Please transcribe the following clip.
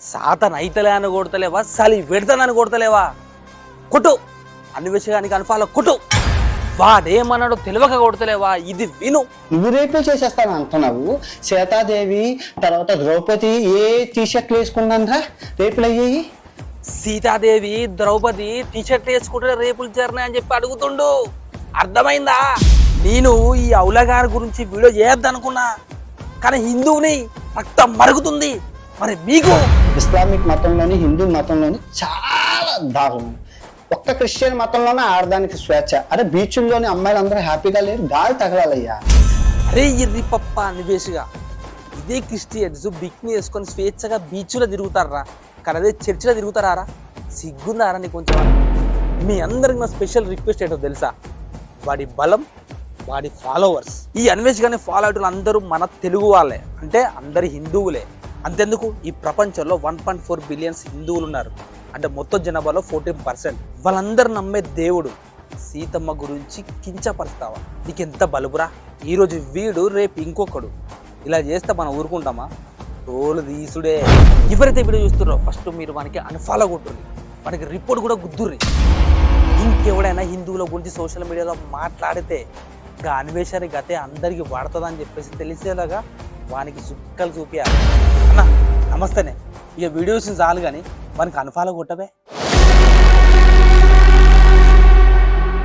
Satan అయితలే అని కొడతలేవా, సలి పెడతానని కొడతలేవా? కొట్టు, అన్వేషగానికి అనుఫాలో కొట్టు. వాడేమన్నాడో తెలియక కొడతలేవా? ఇది విను. నువ్వు రేపే చేసేస్తాను అంటున్నావు. సీతాదేవి తర్వాత ద్రౌపది ఏ టీషర్ట్లు వేసుకున్నారా రేపులు అయ్యాయి? సీతాదేవి ద్రౌపది టీషర్ట్ వేసుకుంటే రేపులు చేరినాయి అని చెప్పి అడుగుతుండు. అర్థమైందా? నేను ఈ ఔలగారి గురించి వీడియో చేయొద్దనుకున్నా, కానీ హిందువుని రక్తం మరుగుతుంది. మరి మీకు ఇస్లామిక్ మతంలోని హిందూ మతంలోని చాలా దారుణం. ఒక్క క్రిస్టియన్ మతంలోనే ఆడదానికి స్వేచ్ఛ. అరే బీచ్ల్లోని అమ్మాయిలు అందరూ హ్యాపీగా లేరు, గాలి తగలాలయ్యా. అరే ఇర్రి పప్ప అనివేసిగా ఇదే క్రిస్టియన్స్ బిక్ని వేసుకొని స్వేచ్ఛగా బీచ్లో తిరుగుతారా, కానీ అదే చర్చిలో తిరుగుతారా? సిగ్గుందారా నీ కొంచెం? మీ అందరికి నా స్పెషల్ రిక్వెస్ట్ ఏంటో తెలుసా? వాడి బలం, వాడి ఫాలోవర్స్. ఈ అన్వేష్ గారిని ఫాలో అవటం అందరూ మన తెలుగు వాళ్ళే, అంటే అందరి హిందువులే. అంతెందుకు, ఈ ప్రపంచంలో 1.4 బిలియన్స్ హిందువులు ఉన్నారు, అంటే మొత్తం జనాభాలో 14%. వాళ్ళందరూ నమ్మే దేవుడు సీతమ్మ గురించి కించపరుస్తావా? నీకెంత బలుపురా? ఈరోజు వీడు, రేపు ఇంకొకడు. ఇలా చేస్తే మనం ఊరుకుంటామా? తోలు తీసుడే. ఎవరైతే వీడియో చూస్తున్నారో ఫస్ట్ మీరు వానికి అన్ఫాలో కొట్టుర్రి, వానికి రిపోర్ట్ కూడా గుద్దుర్రి. ఇంకెవడైనా హిందువుల గురించి సోషల్ మీడియాలో మాట్లాడితే ఇంకా అన్వేషణ గతే అందరికీ వాడుతుందని చెప్పేసి తెలిసేలాగా వానికి చుక్కలు చూపించాలి. అన్న నమస్తేనే, ఇక వీడియోస్ చాలు కానీ వానికి అన్ఫాలో కొట్టవే.